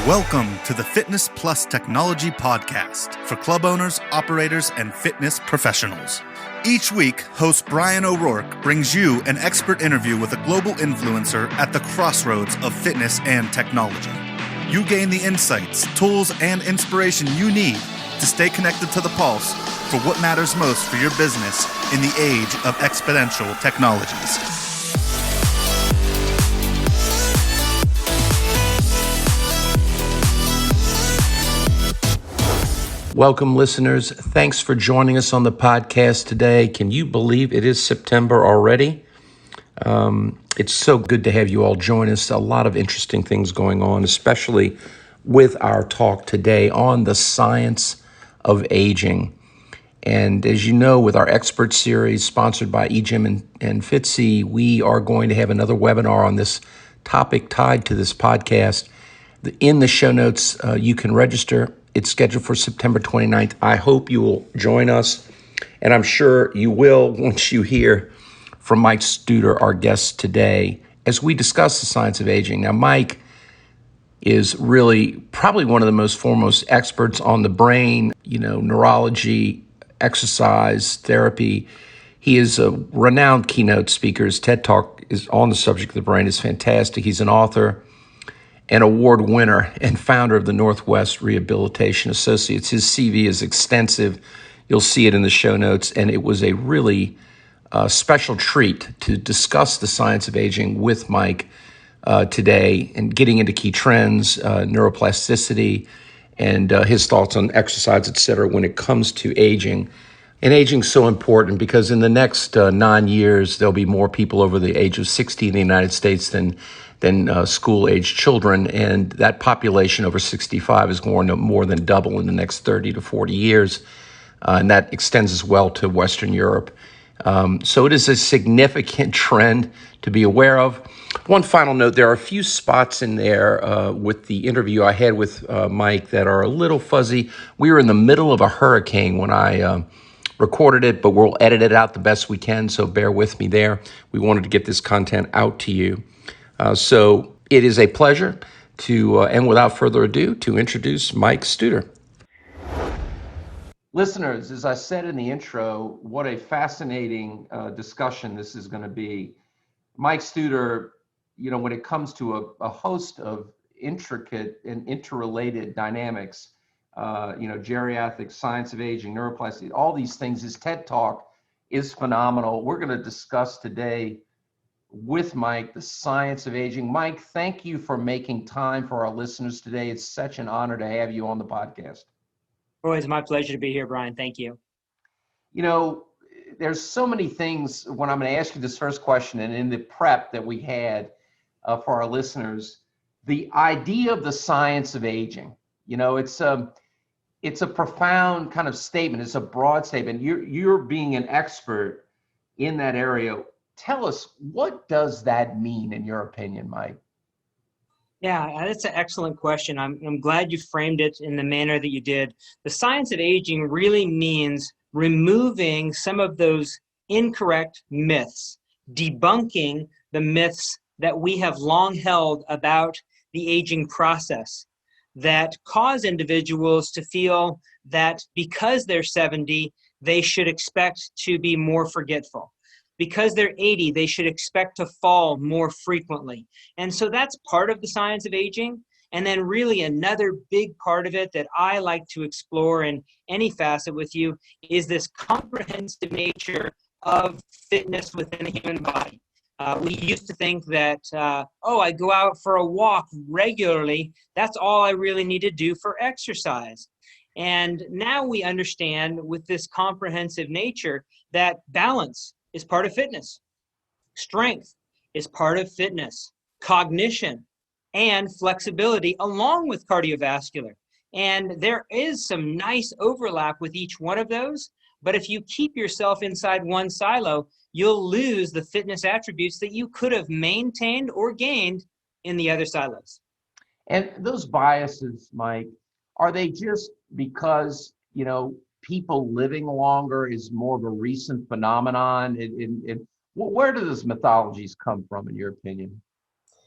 Welcome to the Fitness Plus Technology Podcast for club owners, operators, and fitness professionals. Each week, host Bryan O'Rourke brings you an expert interview with a global influencer at the crossroads of fitness and technology. You gain the insights, tools, and inspiration you need to stay connected to the pulse for what matters most for your business in the age of exponential technologies. Welcome, listeners. Thanks for joining us on the podcast today. Can you believe it is September already? It's so good to have you all join us. A lot of interesting things going on, especially with our talk today on the science of aging. And as you know, with our expert series sponsored by eGym and Fitzy, we are going to have another webinar on this topic tied to this podcast. In the show notes, you can register. It's scheduled for September 29th. I hope you will join us, and I'm sure you will once you hear from Mike Studer, our guest today, as we discuss the science of aging. Now, Mike is really probably one of the most foremost experts on the brain, neurology, exercise, therapy. He is a renowned keynote speaker. His TED Talk is on the subject of the brain is fantastic. He's an author, an award winner, and founder of the Northwest Rehabilitation Associates. His CV is extensive. You'll see it in the show notes, and it was a really special treat to discuss the science of aging with Mike today and getting into key trends, neuroplasticity, and his thoughts on exercise, et cetera, when it comes to aging. And aging is so important because in the next 9 years, there'll be more people over the age of 60 in the United States than school-age children, and that population over 65 is going to more than double in the next 30 to 40 years, and that extends as well to Western Europe. So it is a significant trend to be aware of. One final note, there are a few spots in there with the interview I had with Mike that are a little fuzzy. We were in the middle of a hurricane when I recorded it, but we'll edit it out the best we can, so bear with me there. We wanted to get this content out to you. So it is a pleasure to, and without further ado, to introduce Mike Studer. Listeners, as I said in the intro, what a fascinating discussion this is going to be. Mike Studer, when it comes to a host of intricate and interrelated dynamics, geriatric, science of aging, neuroplasticity, all these things, his TED Talk is phenomenal. We're going to discuss today with Mike the science of aging. Mike, thank you for making time for our listeners today. It's such an honor to have you on the podcast. Always my pleasure to be here, Bryan. Thank you. There's so many things when I'm going to ask you this first question, and in the prep that we had for our listeners, the idea of the science of aging, it's a profound kind of statement. It's a broad statement. You're being an expert in that area. Tell us, what does that mean in your opinion, Mike? Yeah, that's an excellent question. I'm glad you framed it in the manner that you did. The science of aging really means removing some of those incorrect myths, debunking the myths that we have long held about the aging process that cause individuals to feel that because they're 70, they should expect to be more forgetful. Because they're 80, they should expect to fall more frequently. And so that's part of the science of aging. And then really another big part of it that I like to explore in any facet with you is this comprehensive nature of fitness within the human body. We used to think that, I go out for a walk regularly. That's all I really need to do for exercise. And now we understand with this comprehensive nature that balance is part of fitness. Strength is part of fitness. Cognition and flexibility along with cardiovascular. And there is some nice overlap with each one of those, but if you keep yourself inside one silo, you'll lose the fitness attributes that you could have maintained or gained in the other silos. And those biases, Mike, are they just because, people living longer is more of a recent phenomenon? Where do those mythologies come from, in your opinion?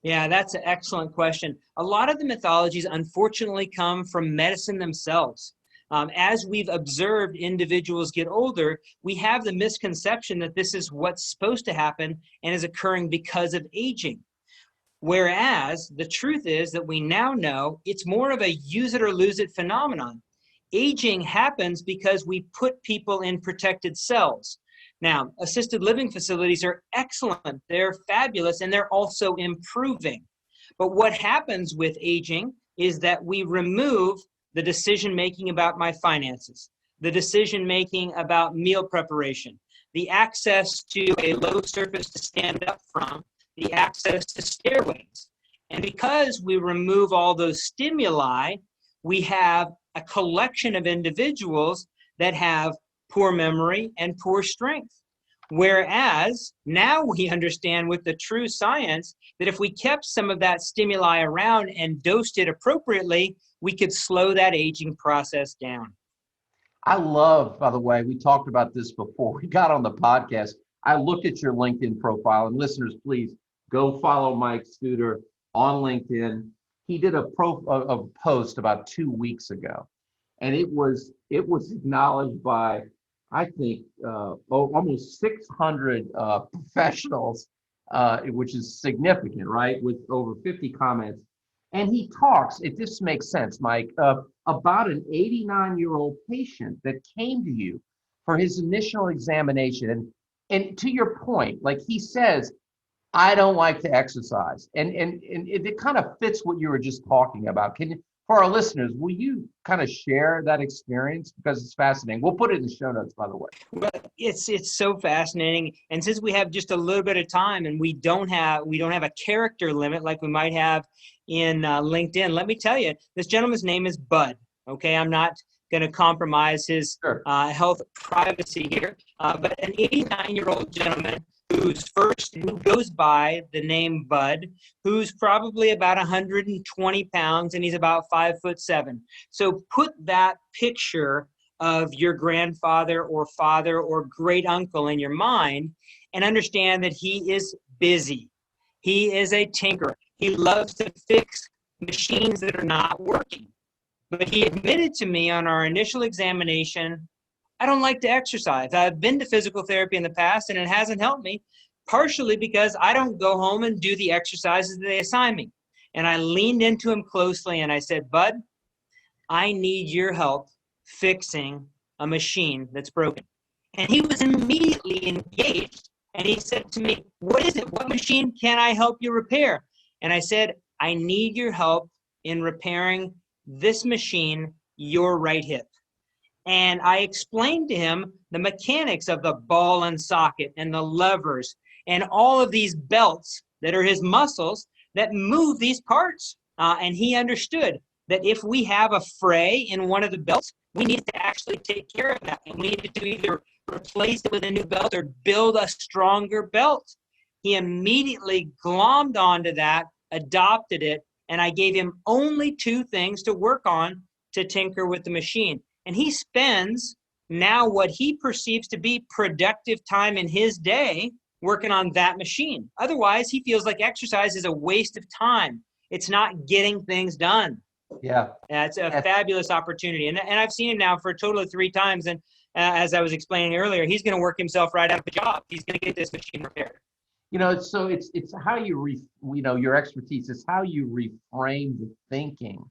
Yeah, that's an excellent question. A lot of the mythologies unfortunately come from medicine themselves. As we've observed individuals get older, we have the misconception that this is what's supposed to happen and is occurring because of aging. Whereas the truth is that we now know it's more of a use it or lose it phenomenon. Aging happens because we put people in protected cells. Now, assisted living facilities are excellent. They're fabulous, and they're also improving. But what happens with aging is that we remove the decision-making about my finances, the decision-making about meal preparation, the access to a low surface to stand up from, the access to stairways. And because we remove all those stimuli, we have a collection of individuals that have poor memory and poor strength. Whereas now we understand with the true science that if we kept some of that stimuli around and dosed it appropriately, we could slow that aging process down. I love, by the way, we talked about this before we got on the podcast. I looked at your LinkedIn profile, and listeners, please go follow Mike Studer on LinkedIn. He did a post about 2 weeks ago, and it was acknowledged by, I think, almost 600 professionals, which is significant, right? With over 50 comments. And he talks, if this makes sense, Mike, about an 89-year-old patient that came to you for his initial examination. And to your point, like he says, I don't like to exercise. And it kind of fits what you were just talking about. Can you, for our listeners, will you kind of share that experience? Because it's fascinating. We'll put it in the show notes, by the way. Well, it's so fascinating. And since we have just a little bit of time and we don't have a character limit like we might have in LinkedIn, let me tell you, this gentleman's name is Bud. Okay, I'm not going to compromise his health privacy here, but an 89-year-old gentleman who goes by the name Bud, who's probably about 120 pounds, and he's about 5'7". So put that picture of your grandfather or father or great uncle in your mind and understand that he is busy. He is a tinkerer. He loves to fix machines that are not working. But he admitted to me on our initial examination, I don't like to exercise. I've been to physical therapy in the past and it hasn't helped me, partially because I don't go home and do the exercises that they assign me. And I leaned into him closely and I said, Bud, I need your help fixing a machine that's broken. And he was immediately engaged. And he said to me, what is it? What machine can I help you repair? And I said, I need your help in repairing this machine, your right hip. And I explained to him the mechanics of the ball and socket and the levers and all of these belts that are his muscles that move these parts. And he understood that if we have a fray in one of the belts, we need to actually take care of that. And we needed to either replace it with a new belt or build a stronger belt. He immediately glommed onto that, adopted it, and I gave him only 2 things to work on to tinker with the machine. And he spends now what he perceives to be productive time in his day working on that machine. Otherwise, he feels like exercise is a waste of time. It's not getting things done. Yeah. It's a fabulous opportunity. And I've seen him now for a total of 3 times. And as I was explaining earlier, he's going to work himself right out of the job. He's going to get this machine repaired. You know, so it's how you your expertise is how you reframe the thinking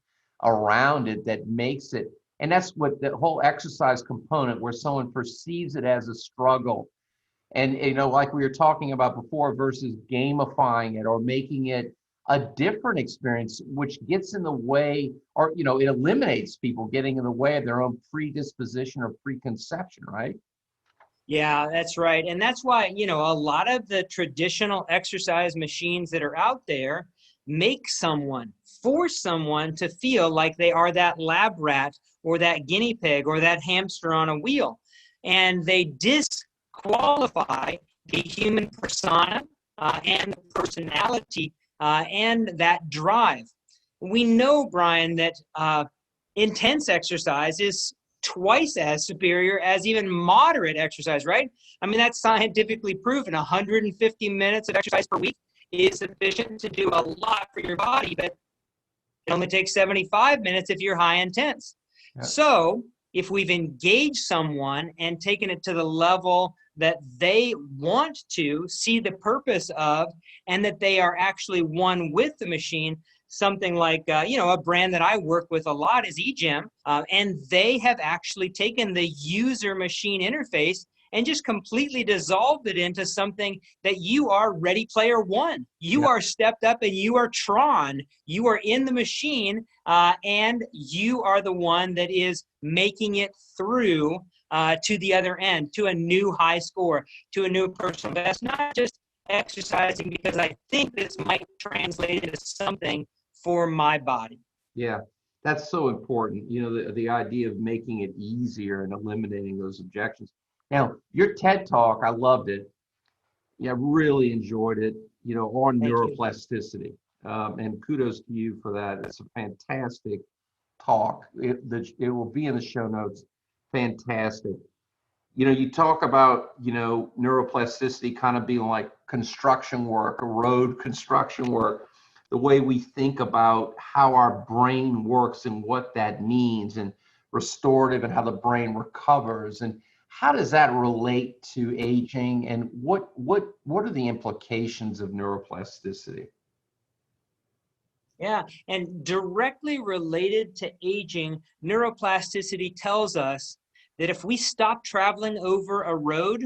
around it that makes it, and that's what the whole exercise component where someone perceives it as a struggle, and like we were talking about before, versus gamifying it or making it a different experience, which gets in the way, or it eliminates people getting in the way of their own predisposition or preconception, right? Yeah, that's right. And that's why, a lot of the traditional exercise machines that are out there force someone to feel like they are that lab rat or that guinea pig or that hamster on a wheel. And they disqualify the human persona and the personality and that drive. We know, Bryan, that intense exercise is twice as superior as even moderate exercise, right? I mean, that's scientifically proven. 150 minutes of exercise per week is sufficient to do a lot for your body, but it only takes 75 minutes if you're high intense. Yeah. So if we've engaged someone and taken it to the level that they want to see the purpose of, and that they are actually one with the machine, something like, a brand that I work with a lot is eGym, and they have actually taken the user-machine interface and just completely dissolved it into something that you are Ready Player One. You are stepped up and you are Tron. You are in the machine, and you are the one that is making it through to the other end, to a new high score, to a new personal best. Not just exercising because I think this might translate into something for my body. Yeah, that's so important. The idea of making it easier and eliminating those objections. Now, your TED Talk, I loved it. Yeah, really enjoyed it, on neuroplasticity. And kudos to you for that. It's a fantastic talk. It will be in the show notes. Fantastic. You talk about, neuroplasticity kind of being like construction work, road construction work, the way we think about how our brain works and what that means, and restorative and how the brain recovers. And how does that relate to aging, and what are the implications of neuroplasticity? Yeah, and directly related to aging, neuroplasticity tells us that if we stop traveling over a road,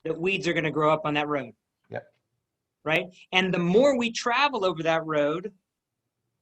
that weeds are going to grow up on that road. Yep. Right? And the more we travel over that road,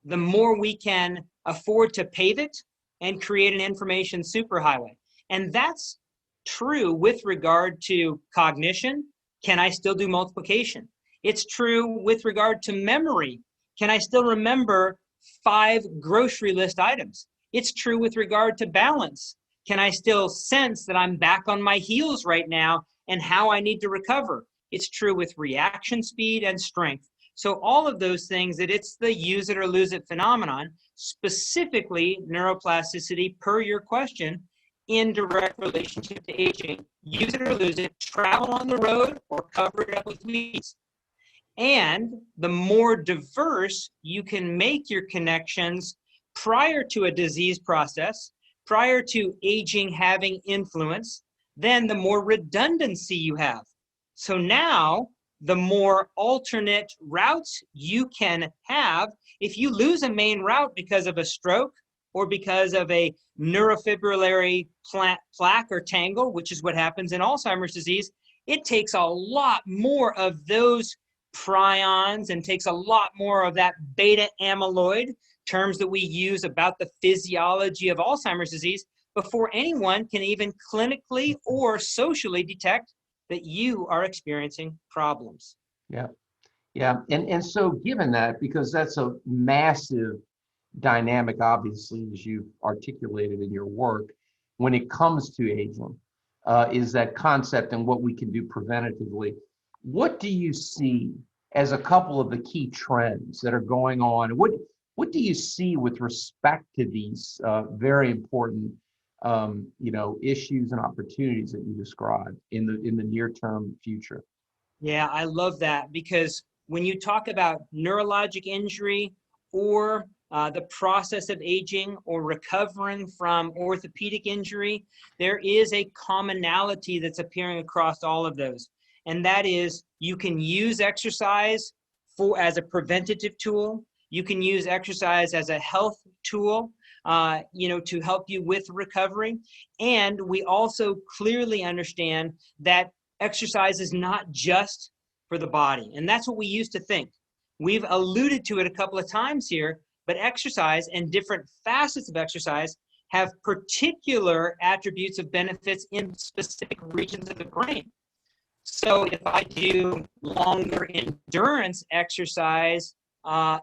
the more we can afford to pave it and create an information superhighway. And that's true with regard to cognition. Can I still do multiplication? It's true with regard to memory. Can I still remember 5 grocery list items? It's true with regard to balance. Can I still sense that I'm back on my heels right now and how I need to recover? It's true with reaction speed and strength. So all of those things, that it's the use it or lose it phenomenon, specifically neuroplasticity, per your question, in direct relationship to aging. Use it or lose it, travel on the road or cover it up with weeds. And the more diverse you can make your connections prior to a disease process, prior to aging having influence, then the more redundancy you have. So now, the more alternate routes you can have. If you lose a main route because of a stroke or because of a neurofibrillary plaque or tangle, which is what happens in Alzheimer's disease, it takes a lot more of those prions and takes a lot more of that beta amyloid, terms that we use about the physiology of Alzheimer's disease, before anyone can even clinically or socially detect that you are experiencing problems. Yeah. And so given that, because that's a massive dynamic, obviously, as you've articulated in your work, when it comes to aging, is that concept and what we can do preventatively. What do you see as a couple of the key trends that are going on? What do you see with respect to these very important issues and opportunities that you described in the near-term future? Yeah, I love that, because when you talk about neurologic injury or the process of aging or recovering from orthopedic injury, there is a commonality that's appearing across all of those. And that is, you can use exercise as a preventative tool. You can use exercise as a health tool, to help you with recovery. And we also clearly understand that exercise is not just for the body. And that's what we used to think. We've alluded to it a couple of times here, but exercise and different facets of exercise have particular attributes of benefits in specific regions of the brain. So if I do longer endurance exercise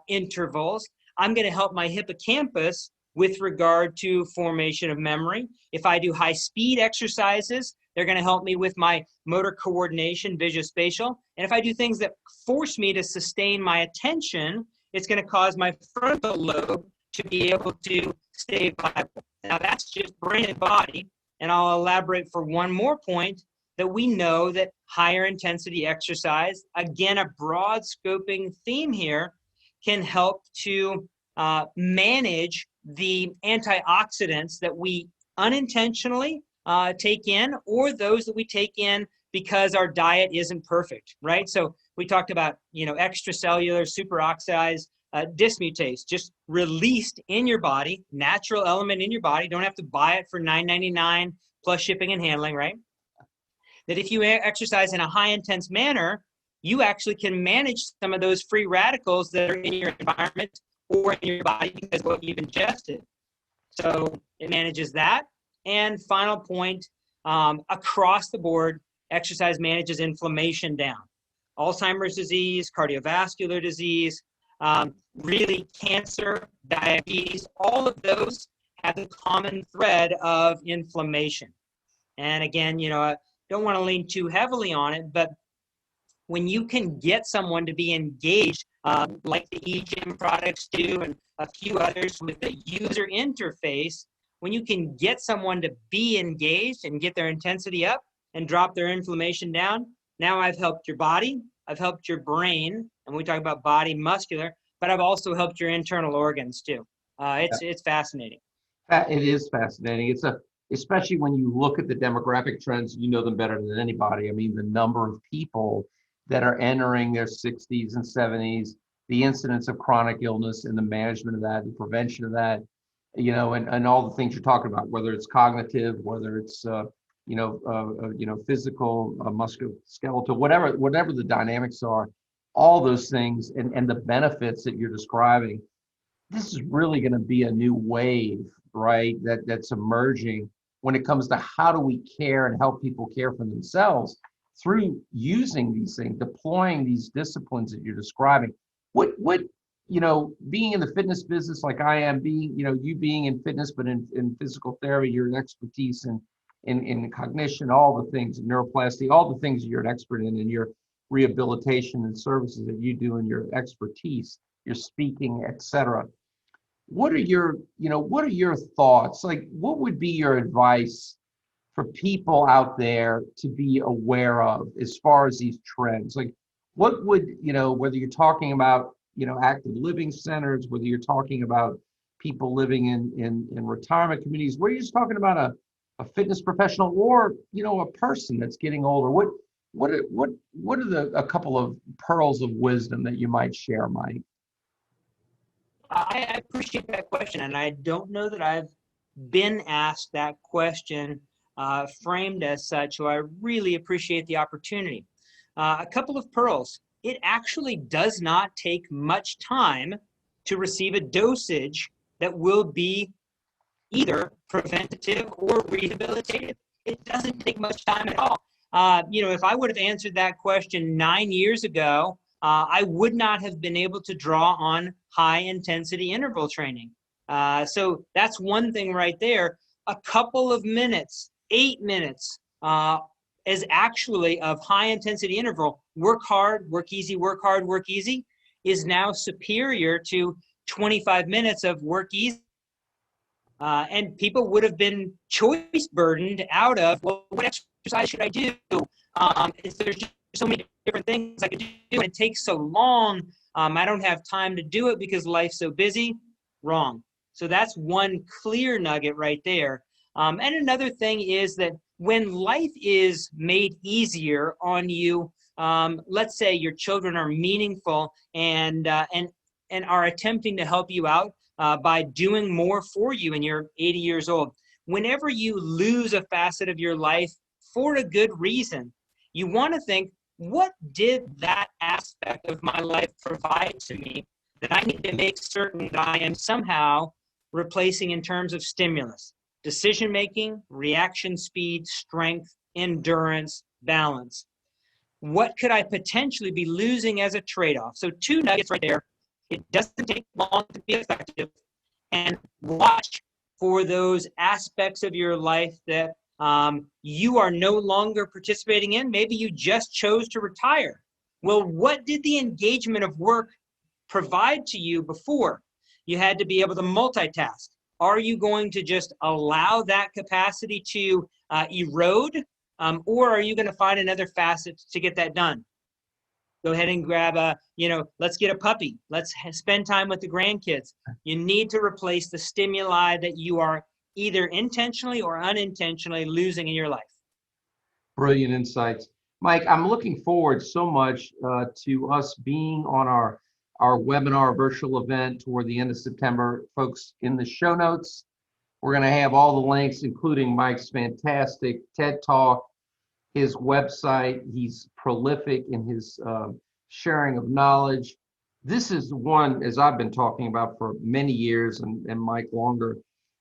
intervals, I'm going to help my hippocampus with regard to formation of memory. If I do high speed exercises, they're going to help me with my motor coordination, visuospatial. And if I do things that force me to sustain my attention, it's going to cause my frontal lobe to be able to stay viable. Now that's just brain and body. And I'll elaborate for one more point. that we know that higher intensity exercise, again, a broad scoping theme here, can help to manage the antioxidants that we unintentionally take in, or those that we take in because our diet isn't perfect, right? So we talked about, extracellular superoxidized dismutase, just released in your body, natural element in your body. Don't have to buy it for $9.99 plus shipping and handling, right? That if you exercise in a high intense manner, you actually can manage some of those free radicals that are in your environment or in your body because of what you've ingested. So it manages that. And final point, across the board, exercise manages inflammation down. Alzheimer's disease, cardiovascular disease, really cancer, diabetes, all of those have the common thread of inflammation. And again, I don't want to lean too heavily on it, but when you can get someone to be engaged, like the eGym products do and a few others with the user interface, when you can get someone to be engaged and get their intensity up and drop their inflammation down, now I've helped your body, I've helped your brain, and we talk about body muscular, but I've also helped your internal organs too. It's fascinating. It is fascinating. Especially when you look at the demographic trends, you know them better than anybody. I mean, the number of people that are entering their 60s and 70s, the incidence of chronic illness and the management of that, the prevention of that, and all the things you're talking about, whether it's cognitive, whether it's physical, musculoskeletal, whatever the dynamics are, all those things and the benefits that you're describing. This is really going to be a new wave, right? That's emerging when it comes to how do we care and help people care for themselves through using these things, deploying these disciplines that you're describing. What being in the fitness business like I am, you being in fitness, but in physical therapy, you're an expertise in cognition, all the things, neuroplasticity, all the things you're an expert in your rehabilitation and services that you do in your expertise, your speaking, etc. What are your thoughts? Like, what would be your advice for people out there to be aware of as far as these trends? Like, what would, whether you're talking about, active living centers, whether you're talking about people living in retirement communities, whether you're just talking about a fitness professional or, a person that's getting older, what are a couple of pearls of wisdom that you might share, Mike? I appreciate that question, and I don't know that I've been asked that question framed as such, so I really appreciate the opportunity. A couple of pearls. It actually does not take much time to receive a dosage that will be either preventative or rehabilitative. It doesn't take much time at all. If I would have answered that question 9 years ago, I would not have been able to draw on high intensity interval training. So that's one thing right there. A couple of minutes, 8 minutes, is actually of high intensity interval, work hard, work easy, work hard, work easy, is now superior to 25 minutes of work easy. And people would have been choice burdened out of, well, what exercise should I do? There's just so many different things I could do, and it takes so long. I don't have time to do it because life's so busy. Wrong. So that's one clear nugget right there. And another thing is that when life is made easier on you, let's say your children are meaningful and are attempting to help you out by doing more for you and you're 80 years old. Whenever you lose a facet of your life for a good reason, you want to think, what did that aspect of my life provide to me that I need to make certain that I am somehow replacing in terms of stimulus? Decision-making, reaction speed, strength, endurance, balance. What could I potentially be losing as a trade-off? So 2 nuggets right there. It doesn't take long to be effective, and watch for those aspects of your life that you are no longer participating in. Maybe you just chose to retire. Well, what did the engagement of work provide to you before? You had to be able to multitask. Are you going to just allow that capacity to erode Or are you going to find another facet to get that done? Go ahead and grab let's get a puppy. Let's spend time with the grandkids. You need to replace the stimuli that you are either intentionally or unintentionally losing in your life. Brilliant insights. Mike, I'm looking forward so much to us being on our webinar virtual event toward the end of September. Folks, in the show notes, we're going to have all the links, including Mike's fantastic TED Talk, his website. He's prolific in his sharing of knowledge. This is one, as I've been talking about for many years, and Mike longer,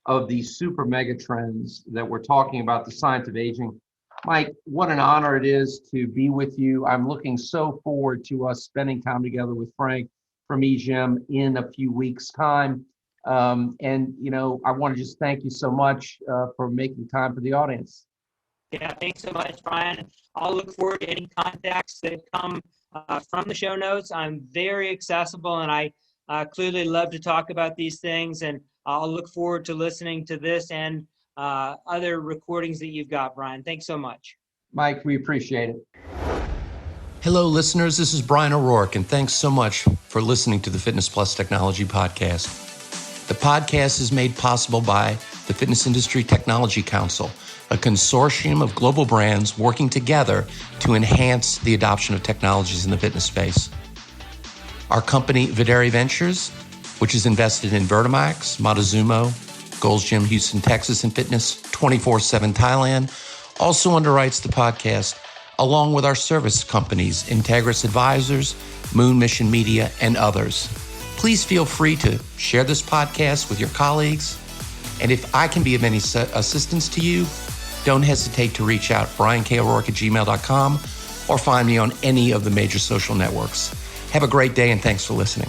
of these super mega trends that we're talking about, the science of aging. Mike, what an honor it is to be with you. I'm looking so forward to us spending time together with Frank from eGym in a few weeks' time. And I want to just thank you so much for making time for the audience. Yeah, thanks so much, Bryan. I'll look forward to any contacts that come from the show notes. I'm very accessible, and I clearly love to talk about these things. And I'll look forward to listening to this and other recordings that you've got, Bryan. Thanks so much. Mike, we appreciate it. Hello, listeners. This is Bryan O'Rourke, and thanks so much for listening to the Fitness Plus Technology Podcast. The podcast is made possible by the Fitness Industry Technology Council, a consortium of global brands working together to enhance the adoption of technologies in the fitness space. Our company, Videri Ventures, which is invested in Vertimax, Montezuma, Gold's Gym, Houston, Texas, and Fitness 24/7 Thailand, also underwrites the podcast, along with our service companies, Integris Advisors, Moon Mission Media, and others. Please feel free to share this podcast with your colleagues. And if I can be of any assistance to you, don't hesitate to reach out, bryanko'rourke@gmail.com, or find me on any of the major social networks. Have a great day, and thanks for listening.